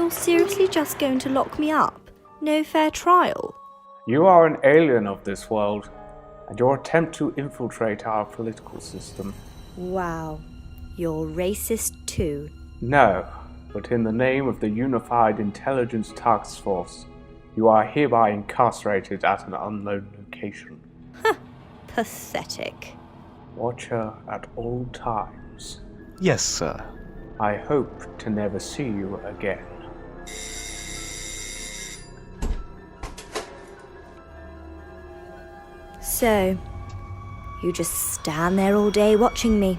You're seriously just going to lock me up? No fair trial? You are an alien of this world, and your attempt to infiltrate our political system. Wow, you're racist too. No, but in the name of the Unified Intelligence Task Force, you are hereby incarcerated at an unknown location. Pathetic. Watch her at all times. Yes, sir. I hope to never see you again. So, you just stand there all day watching me.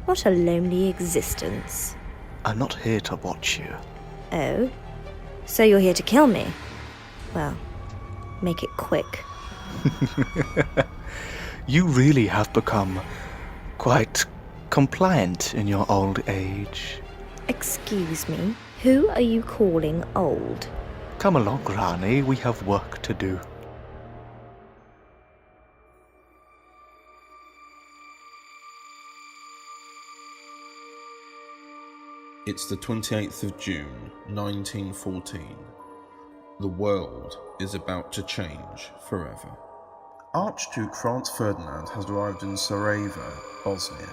What a lonely existence. I'm not here to watch you. Oh? So you're here to kill me? Well, make it quick. You really have become quite compliant in your old age. Excuse me, who are you calling old? Come along, Rani, we have work to do. It's the 28th of June, 1914. The world is about to change forever. Archduke Franz Ferdinand has arrived in Sarajevo, Bosnia.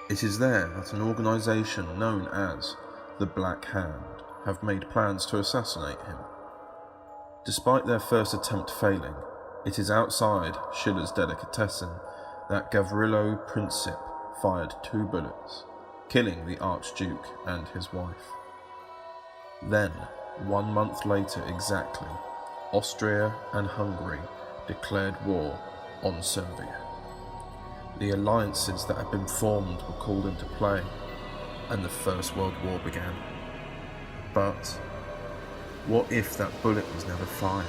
It is there that an organisation known as the Black Hand have made plans to assassinate him. Despite their first attempt failing, it is outside Schiller's Delicatessen that Gavrilo Princip fired 2 bullets, killing the Archduke and his wife. Then, 1 month later exactly, Austria and Hungary declared war on Serbia. The alliances that had been formed were called into play, and the First World War began. But what if that bullet was never fired?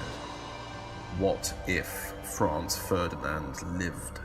What if Franz Ferdinand lived?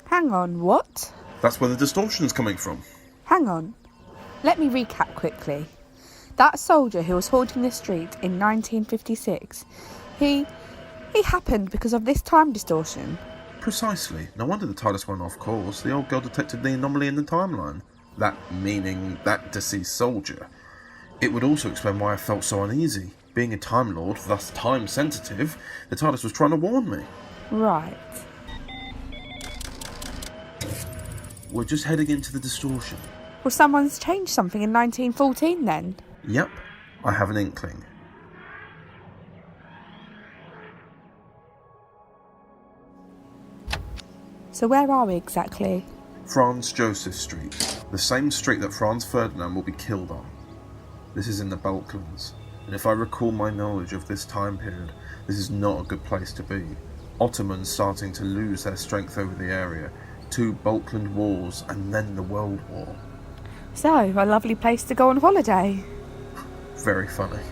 Hang on, what? That's where the distortion's coming from. Hang on. Let me recap quickly. That soldier who was haunting the street in 1956, he happened because of this time distortion. Precisely. No wonder the TARDIS went off course. The old girl detected the anomaly in the timeline. That meaning that deceased soldier. It would also explain why I felt so uneasy. Being a Time Lord, thus time sensitive, the TARDIS was trying to warn me. Right. We're just heading into the distortion. Well, someone's changed something in 1914 then? Yep, I have an inkling. So where are we exactly? Franz Joseph Street, the same street that Franz Ferdinand will be killed on. This is in the Balkans, and if I recall my knowledge of this time period, this is not a good place to be. Ottomans starting to lose their strength over the area, 2 Balkan wars, and then the World War. So, a lovely place to go on holiday. Very funny.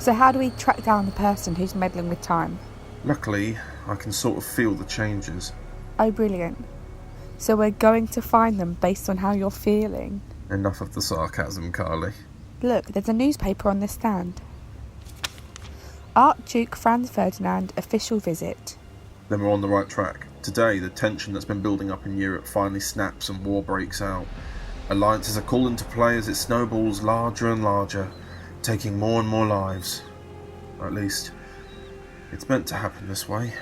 So how do we track down the person who's meddling with time? Luckily, I can sort of feel the changes. Oh, brilliant. So we're going to find them based on how you're feeling. Enough of the sarcasm, Carly. Look, there's a newspaper on this stand. Archduke Franz Ferdinand official visit. Then we're on the right track. Today, the tension that's been building up in Europe finally snaps and war breaks out. Alliances are called into play as it snowballs larger and larger, taking more and more lives. Or at least, it's meant to happen this way.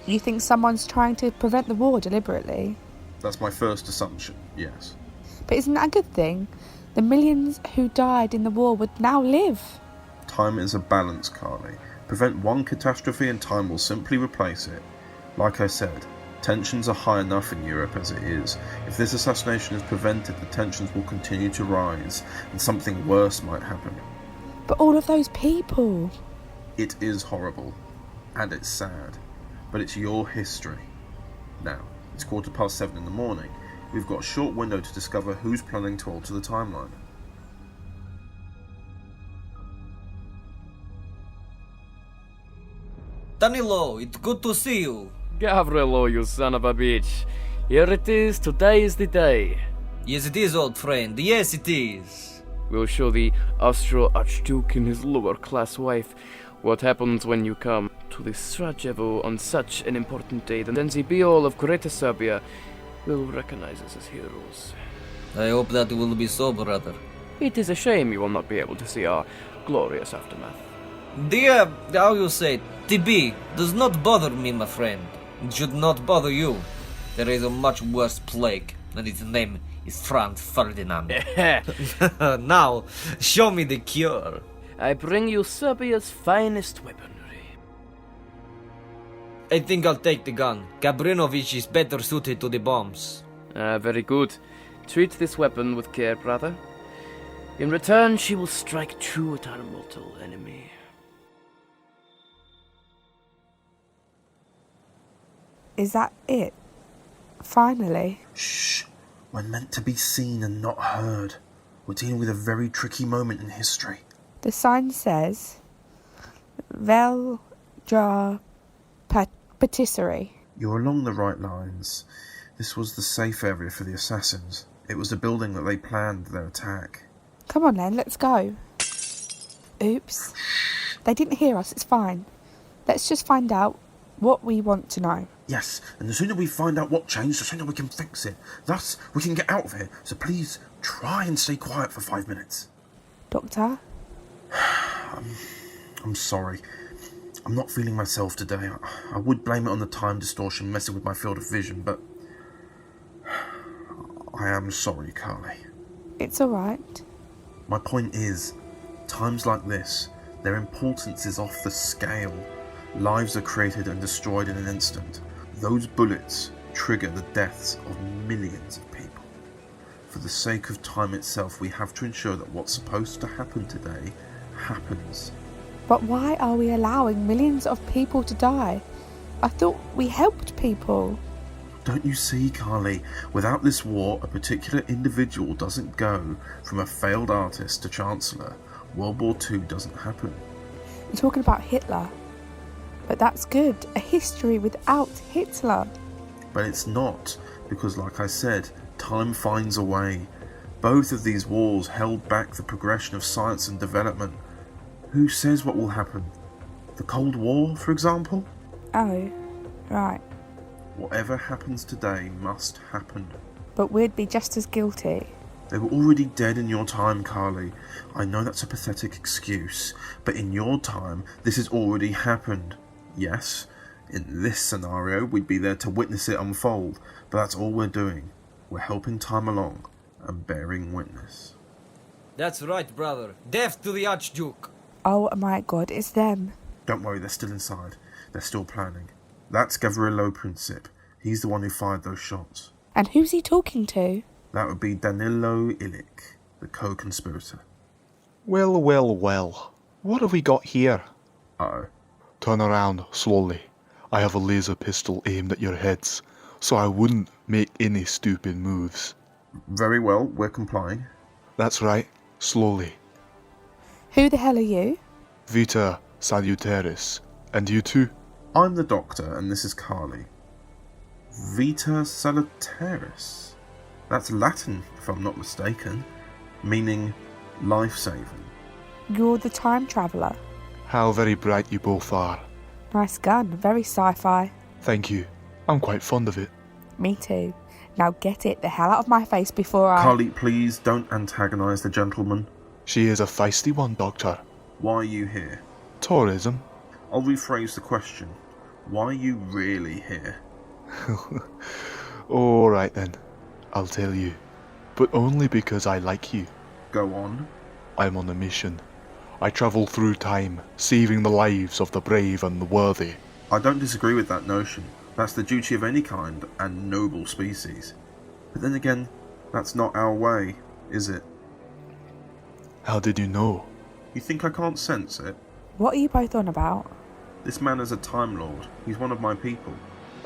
You think someone's trying to prevent the war deliberately? That's my first assumption, yes. But isn't that a good thing? The millions who died in the war would now live. Time is a balance, Carly. Prevent one catastrophe and time will simply replace it. Like I said, Tensions are high enough in Europe as it is. If this assassination is prevented, the tensions will continue to rise, and something worse might happen. But all of those people... It is horrible, and it's sad, but it's your history. Now, it's 7:15 in the morning. We've got a short window to discover who's planning to alter the timeline. Danilo, it's good to see you. Gavrilo, you son of a bitch. Here it is, today is the day. Yes, it is, old friend. Yes, it is. We'll show the Austro Archduke and his lower-class wife what happens when you come to the Sarajevo on such an important day. Then the people of Greater Serbia will recognize us as heroes. I hope that will be so, brother. It is a shame you will not be able to see our glorious aftermath. Dear, how you say, TB, does not bother me, my friend. It should not bother you. There is a much worse plague, and its name is Franz Ferdinand. Now, show me the cure. I bring you Serbia's finest weaponry. I think I'll take the gun. Gabrinovich is better suited to the bombs. Very good. Treat this weapon with care, brother. In return, she will strike true at our mortal enemy. Is that it? Finally? Shh! We're meant to be seen and not heard. We're dealing with a very tricky moment in history. The sign says... Velja Patisserie. You're along the right lines. This was the safe area for the assassins. It was the building that they planned their attack. Come on then, let's go. Oops. They didn't hear us, it's fine. Let's just find out what we want to know. Yes, and the sooner we find out what changed, the sooner we can fix it. Thus, we can get out of here. So please, try and stay quiet for 5 minutes. Doctor? I'm sorry. I'm not feeling myself today. I would blame it on the time distortion messing with my field of vision, but... I am sorry, Carly. It's alright. My point is, times like this, their importance is off the scale. Lives are created and destroyed in an instant. Those bullets trigger the deaths of millions of people. For the sake of time itself, we have to ensure that what's supposed to happen today happens. But why are we allowing millions of people to die? I thought we helped people. Don't you see, Carly? Without this war, a particular individual doesn't go from a failed artist to Chancellor. World War II doesn't happen. You're talking about Hitler. But that's good. A history without Hitler. But it's not, because like I said, time finds a way. Both of these wars held back the progression of science and development. Who says what will happen? The Cold War, for example? Oh, right. Whatever happens today must happen. But we'd be just as guilty. They were already dead in your time, Carly. I know that's a pathetic excuse, but in your time, this has already happened. Yes, in this scenario, we'd be there to witness it unfold, but that's all we're doing. We're helping time along and bearing witness. That's right, brother. Death to the Archduke. Oh my god, it's them. Don't worry, they're still inside. They're still planning. That's Gavrilo Princip. He's the one who fired those shots. And who's he talking to? That would be Danilo Ilic, the co-conspirator. Well, well, well. What have we got here? Uh-oh. Turn around, slowly. I have a laser pistol aimed at your heads, so I wouldn't make any stupid moves. Very well, we're complying. That's right, slowly. Who the hell are you? Vita, Salutaris. And you too? I'm the doctor, and this is Carly. Vita Salutaris. That's Latin, if I'm not mistaken, meaning life-saving. You're the time traveller. How very bright you both are. Nice gun, very sci-fi. Thank you. I'm quite fond of it. Me too. Now get it the hell out of my face before I... Carly, please don't antagonise the gentleman. She is a feisty one, Doctor. Why are you here? Tourism. I'll rephrase the question. Why are you really here? Alright then. I'll tell you. But only because I like you. Go on. I'm on a mission. I travel through time, saving the lives of the brave and the worthy. I don't disagree with that notion. That's the duty of any kind and noble species. But then again, that's not our way, is it? How did you know? You think I can't sense it? What are you both on about? This man is a Time Lord. He's one of my people.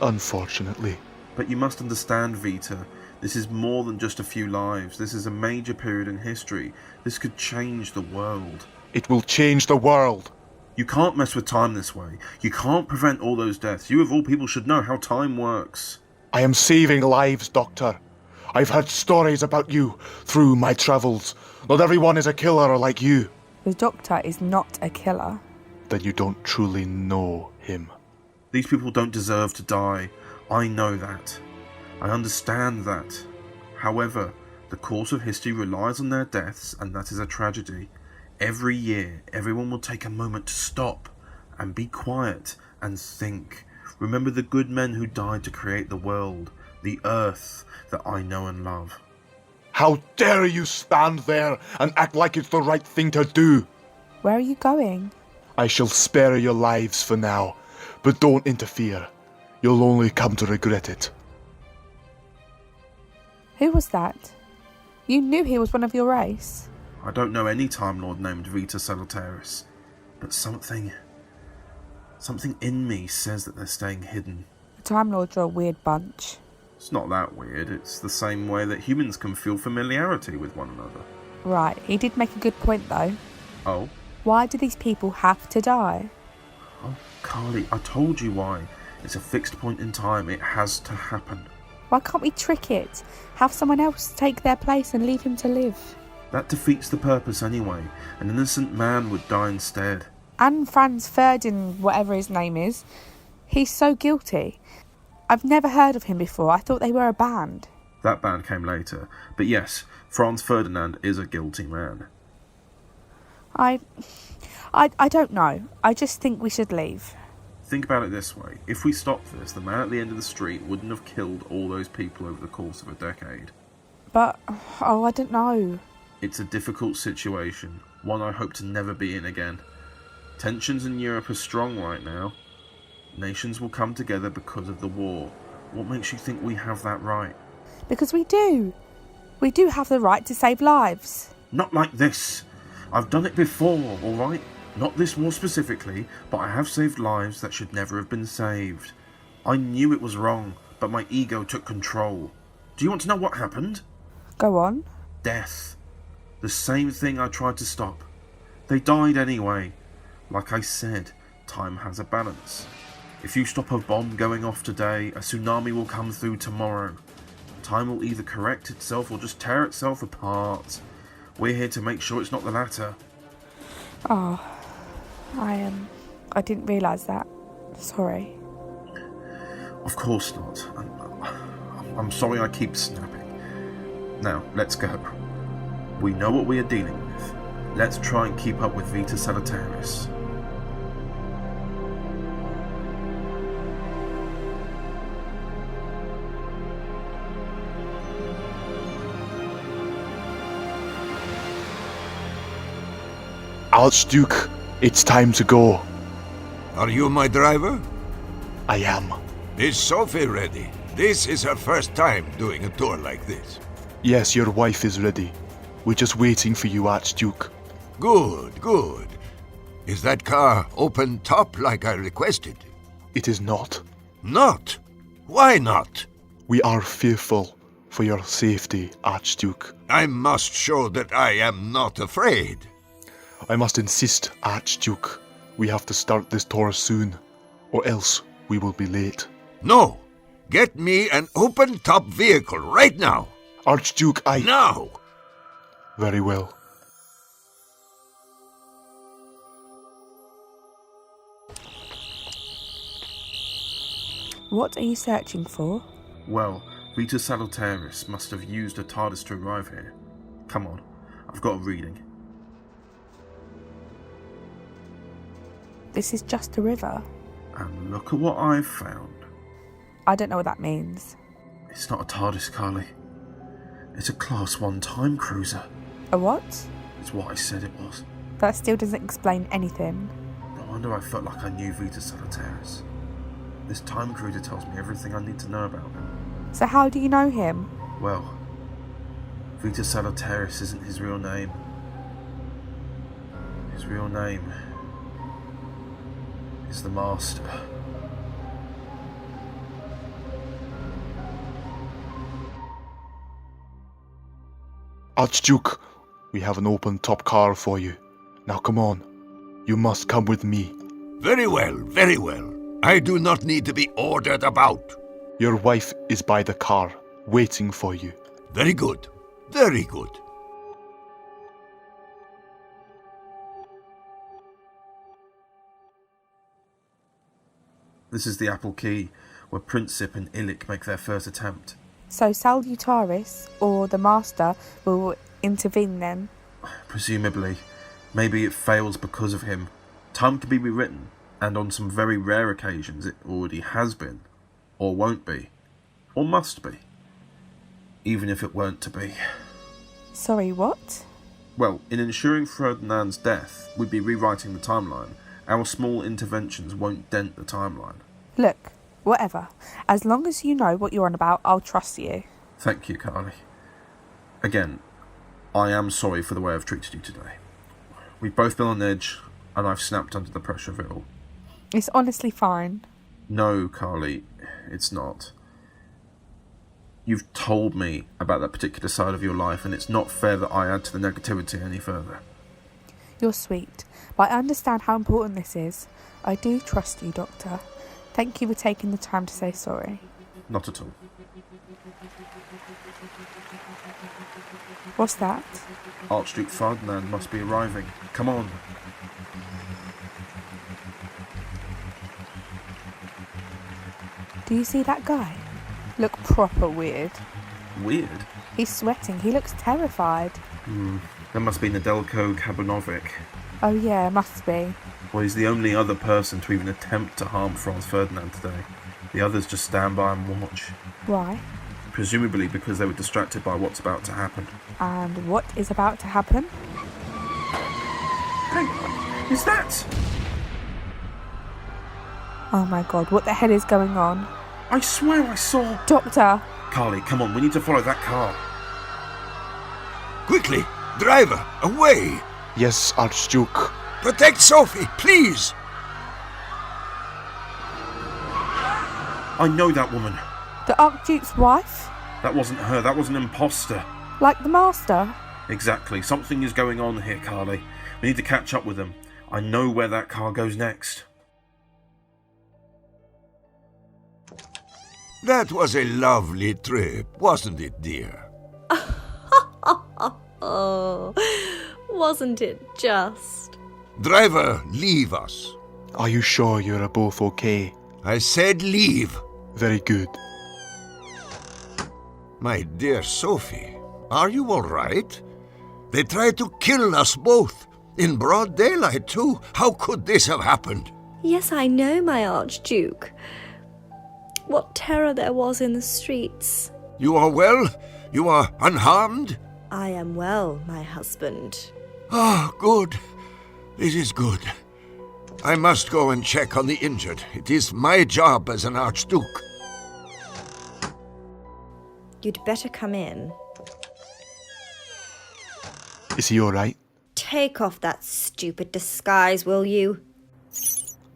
Unfortunately. But you must understand, Vita, this is more than just a few lives. This is a major period in history. This could change the world. It will change the world. You can't mess with time this way. You can't prevent all those deaths. You of all people should know how time works. I am saving lives, Doctor. I've heard stories about you through my travels. Not everyone is a killer like you. The Doctor is not a killer. Then you don't truly know him. These people don't deserve to die. I know that. I understand that. However, the course of history relies on their deaths, and that is a tragedy. Every year, everyone will take a moment to stop and be quiet and think. Remember the good men who died to create the world, the earth that I know and love. How dare you stand there and act like it's the right thing to do? Where are you going? I shall spare your lives for now, but don't interfere. You'll only come to regret it. Who was that? You knew he was one of your race. I don't know any Time Lord named Vita Salutaris, but something in me says that they're staying hidden. The Time Lords are a weird bunch. It's not that weird. It's the same way that humans can feel familiarity with one another. Right, he did make a good point though. Oh? Why do these people have to die? Oh, Carly, I told you why. It's a fixed point in time. It has to happen. Why can't we trick it? Have someone else take their place and leave him to live? That defeats the purpose anyway. An innocent man would die instead. And Franz Ferdinand, whatever his name is, he's so guilty. I've never heard of him before. I thought they were a band. That band came later. But yes, Franz Ferdinand is a guilty man. I don't know. I just think we should leave. Think about it this way. If we stopped this, the man at the end of the street wouldn't have killed all those people over the course of a decade. But, I don't know. It's a difficult situation, one I hope to never be in again. Tensions in Europe are strong right now. Nations will come together because of the war. What makes you think we have that right? Because we do. We do have the right to save lives. Not like this. I've done it before, alright? Not this war specifically, but I have saved lives that should never have been saved. I knew it was wrong, but my ego took control. Do you want to know what happened? Go on. Death. The same thing I tried to stop. They died anyway. Like I said, time has a balance. If you stop a bomb going off today, a tsunami will come through tomorrow. Time will either correct itself or just tear itself apart. We're here to make sure it's not the latter. Oh, I didn't realise that. Sorry. Of course not. I'm sorry I keep snapping. Now, let's go. We know what we are dealing with. Let's try and keep up with Vita Salutaris. Archduke, it's time to go. Are you my driver? I am. Is Selfe ready? This is her first time doing a tour like this. Yes, your wife is ready. We're just waiting for you, Archduke. Good, good. Is that car open top like I requested? It is not. Not? Why not? We are fearful for your safety, Archduke. I must show that I am not afraid. I must insist, Archduke. We have to start this tour soon, or else we will be late. No! Get me an open-top vehicle right now! Archduke, Now! Very well. What are you searching for? Well, Vita Salutaris must have used a TARDIS to arrive here. Come on, I've got a reading. This is just a river. And look at what I've found. I don't know what that means. It's not a TARDIS, Carly. It's a Class 1 time cruiser. A what? It's what I said it was. That still doesn't explain anything. No wonder I felt like I knew Vita Salutaris. This time cruiser tells me everything I need to know about him. So how do you know him? Well, Vita Salutaris isn't his real name. His real name is the Master. Archduke, we have an open top car for you. Now come on. You must come with me. Very well, very well. I do not need to be ordered about. Your wife is by the car, waiting for you. Very good, very good. This is the Apple Key, where Princip and Ilic make their first attempt. So Salutaris, or the Master, will intervene then? Presumably. Maybe it fails because of him. Time can be rewritten, and on some very rare occasions it already has been, or won't be, or must be. Even if it weren't to be. Sorry, what? Well, in ensuring Ferdinand's death, we'd be rewriting the timeline. Our small interventions won't dent the timeline. Look, whatever. As long as you know what you're on about, I'll trust you. Thank you, Carly. Again, I am sorry for the way I've treated you today. We've both been on edge, and I've snapped under the pressure of it all. It's honestly fine. No, Carly, it's not. You've told me about that particular side of your life, and it's not fair that I add to the negativity any further. You're sweet, but I understand how important this is. I do trust you, Doctor. Thank you for taking the time to say sorry. Not at all. What's that? Archduke Ferdinand must be arriving. Come on. Do you see that guy? Look proper weird. Weird? He's sweating. He looks terrified. That must be Nedelko Kabanovic. Oh yeah, must be. Well, he's the only other person to even attempt to harm Franz Ferdinand today. The others just stand by and watch. Why? Presumably because they were distracted by what's about to happen. And what is about to happen? Hey, is that? Oh my god, what the hell is going on? I swear I saw... Doctor! Carly, come on, we need to follow that car. Quickly, driver, away! Yes, Archduke. Protect Sophie, please! I know that woman. The Archduke's wife? That wasn't her, that was an imposter. Like the Master? Exactly, something is going on here, Carly. We need to catch up with them. I know where that car goes next. That was a lovely trip, wasn't it, dear? Oh, wasn't it just? Driver, leave us. Are you sure you're both okay? I said leave. Very good. My dear Sophie, are you all right? They tried to kill us both. In broad daylight, too. How could this have happened? Yes, I know, my Archduke. What terror there was in the streets. You are well? You are unharmed? I am well, my husband. Ah, good. This is good. I must go and check on the injured. It is my job as an Archduke. You'd better come in. Is he alright? Take off that stupid disguise, will you?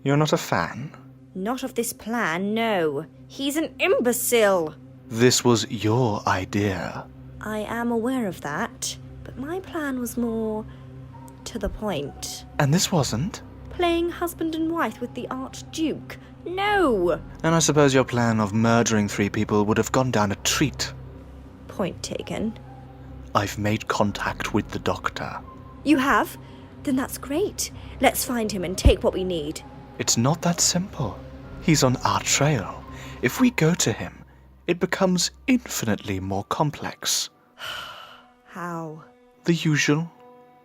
You're not a fan? Not of this plan, no. He's an imbecile. This was your idea. I am aware of that, but my plan was more to the point. And this wasn't? Playing husband and wife with the Archduke. No! And I suppose your plan of murdering 3 people would have gone down a treat. Point taken. I've made contact with the doctor. You have? Then that's great. Let's find him and take what we need. It's not that simple. He's on our trail. If we go to him, it becomes infinitely more complex. How? The usual.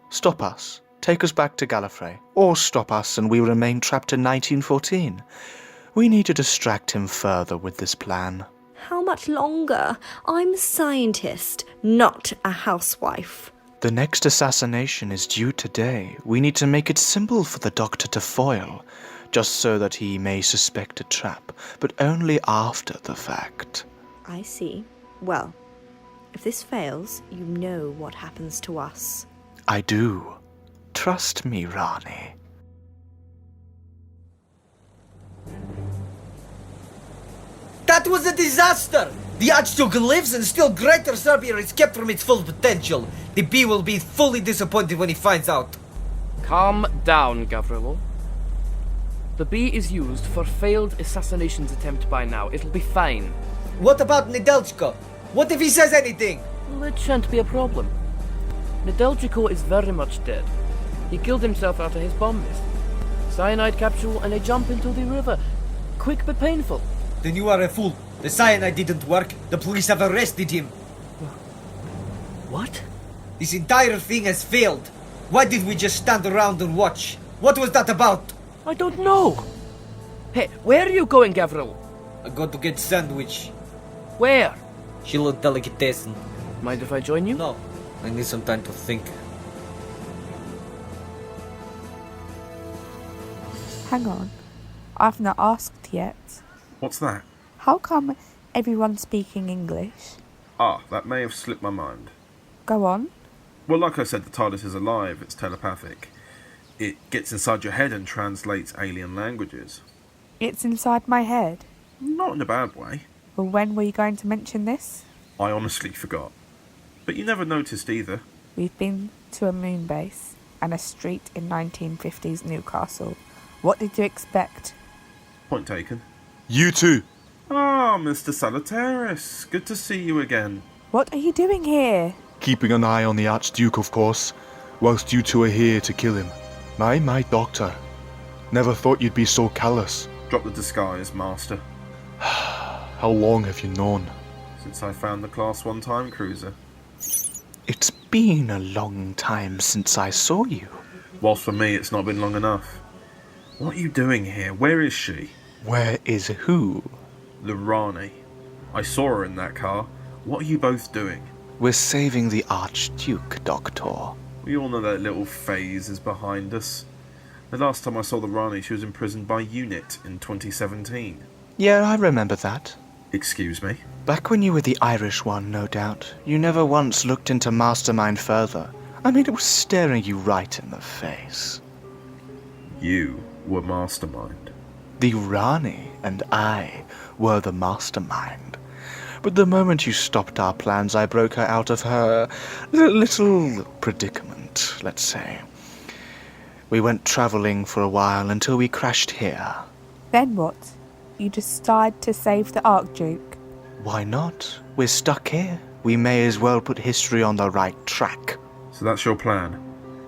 Stop us, take us back to Gallifrey, or stop us and we remain trapped in 1914. We need to distract him further with this plan. How much longer? I'm a scientist, not a housewife. The next assassination is due today. We need to make it simple for the doctor to foil. just so that he may suspect a trap, but only after the fact. I see. Well, if this fails, you know what happens to us. I do. Trust me, Rani. That was a disaster! The Archduke lives and still Greater Serbia is kept from its full potential. The bee will be fully disappointed when he finds out. Calm down, Gavrilo. The bee is used for failed assassinations attempt by now. It'll be fine. What about Nedelchko? What if he says anything? Well, it shan't be a problem. Nedelchko is very much dead. He killed himself out of his bomb mist. Cyanide capsule and a jump into the river. Quick but painful. Then you are a fool. The cyanide didn't work. The police have arrested him. What? This entire thing has failed. Why did we just stand around and watch? What was that about? I don't know. Hey, where are you going, Gavril? I got to get sandwich. Where? Schiller Delicatessen. Mind if I join you? No, I need some time to think. Hang on. I've not asked yet. What's that? How come everyone's speaking English? Ah, that may have slipped my mind. Go on. Well, like I said, the TARDIS is alive, it's telepathic. It gets inside your head and translates alien languages. It's inside my head. Not in a bad way. Well, when were you going to mention this? I honestly forgot. But you never noticed either. We've been to a moon base and a street in 1950s Newcastle. What did you expect? Point taken. You too. Ah, Mr. Salutaris. Good to see you again. What are you doing here? Keeping an eye on the Archduke, of course, whilst you two are here to kill him. My doctor. Never thought you'd be so callous. Drop the disguise, Master. How long have you known? Since I found the Class 1 time cruiser. It's been a long time since I saw you. Whilst for me it's not been long enough. What are you doing here? Where is she? Where is who? The Rani. I saw her in that car. What are you both doing? We're saving the Archduke, Doctor. We all know that little phase is behind us. The last time I saw the Rani, she was imprisoned by UNIT in 2017. Yeah, I remember that. Excuse me? Back when you were the Irish one, no doubt. You never once looked into Mastermind further. I mean, it was staring you right in the face. You were Mastermind. The Rani and I were the Mastermind. But the moment you stopped our plans, I broke her out of her little predicament, let's say. We went travelling for a while until we crashed here. Then what? You decided to save the Archduke? Why not? We're stuck here. We may as well put history on the right track. So that's your plan.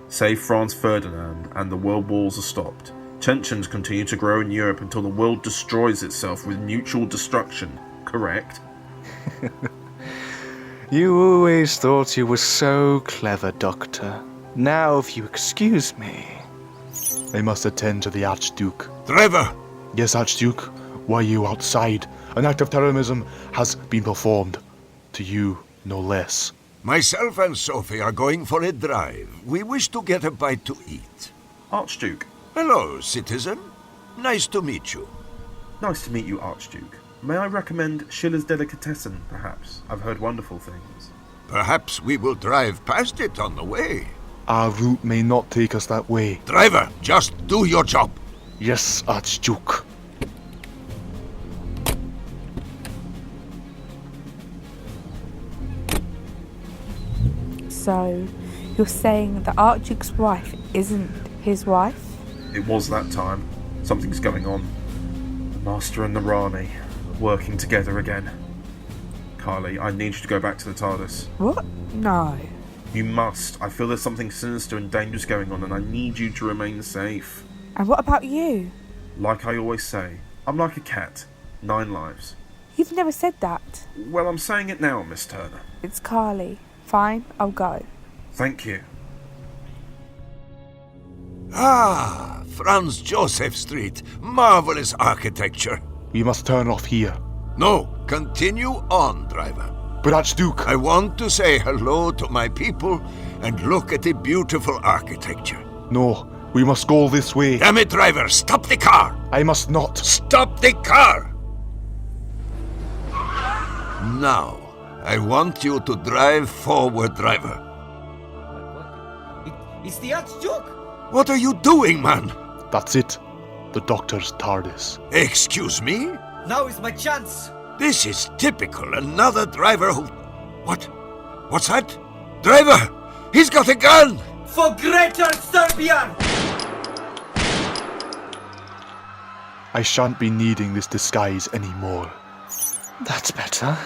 Save Franz Ferdinand and the world wars are stopped. Tensions continue to grow in Europe until the world destroys itself with mutual destruction. Correct? You always thought you were so clever, Doctor. Now, if you excuse me. I must attend to the Archduke. Driver! Yes, Archduke. Why are you outside? An act of terrorism has been performed. To you, no less. Myself and Sophie are going for a drive. We wish to get a bite to eat. Archduke. Hello, citizen. Nice to meet you. Nice to meet you, Archduke. May I recommend Schiller's Delicatessen, perhaps? I've heard wonderful things. Perhaps we will drive past it on the way. Our route may not take us that way. Driver, just do your job. Yes, Archduke. So, you're saying the Archduke's wife isn't his wife? It was that time. Something's going on. The Master and the Rani working together again. Carly, I need you to go back to the TARDIS. What? No. You must. I feel there's something sinister and dangerous going on and I need you to remain safe. And what about you? Like I always say, I'm like a cat. 9 lives. You've never said that. Well, I'm saying it now, Miss Turner. It's Carly. Fine, I'll go. Thank you. Ah, Franz Joseph Street. Marvelous architecture. We must turn off here. No, continue on, driver. But Archduke... I want to say hello to my people and look at the beautiful architecture. No, We must go this way. Damn it, driver, stop the car! I must not. Stop the car! Now, I want you to drive forward, driver. It's the Archduke! What are you doing, man? That's it. The doctor's TARDIS. Excuse me? Now is my chance! This is typical. Another driver who... What? What's that? Driver! He's got a gun! For Greater Serbia! I shan't be needing this disguise anymore. That's better.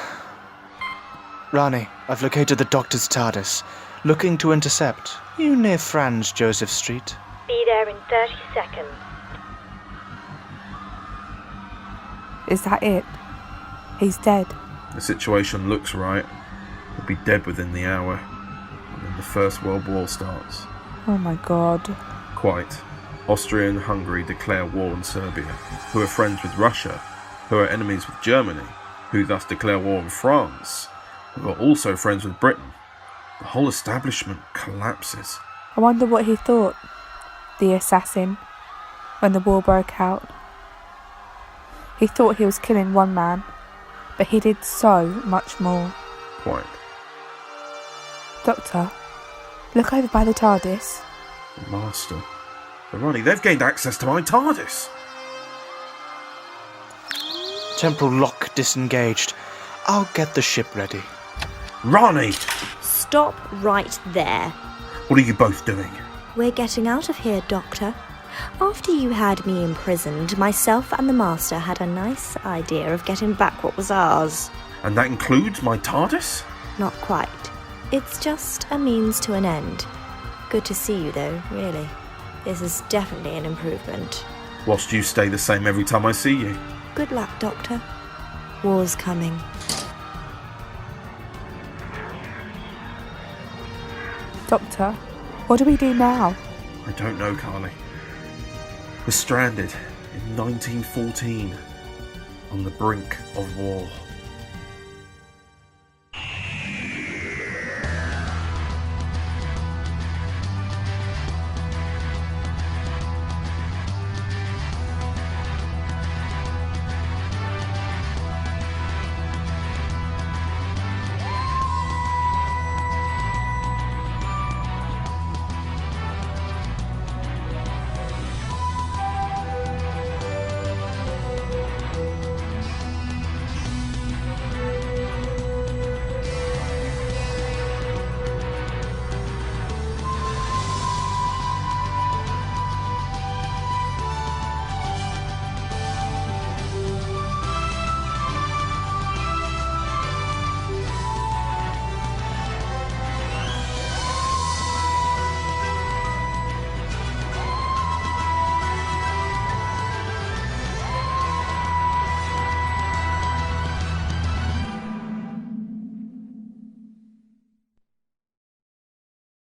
Rani, I've located the doctor's TARDIS. Looking to intercept. You near Franz Joseph Street? Be there in 30 seconds. Is that it? He's dead. The situation looks right. He'll be dead within the hour. And then the First World War starts. Oh my god. Quite. Austria and Hungary declare war on Serbia, who are friends with Russia, who are enemies with Germany, who thus declare war on France, who are also friends with Britain. The whole establishment collapses. I wonder what he thought, the assassin, when the war broke out. He thought he was killing one man, but he did so much more. Quite. Doctor, look over by the TARDIS. The Master. But Rani, they've gained access to my TARDIS. Temporal lock disengaged. I'll get the ship ready. Rani! Stop right there. What are you both doing? We're getting out of here, Doctor. After you had me imprisoned, myself and the Master had a nice idea of getting back what was ours. And that includes my TARDIS? Not quite. It's just a means to an end. Good to see you, though, really. This is definitely an improvement. Whilst you stay the same every time I see you. Good luck, Doctor. War's coming. Doctor, what do we do now? I don't know, Carly. We're stranded in 1914 on the brink of war.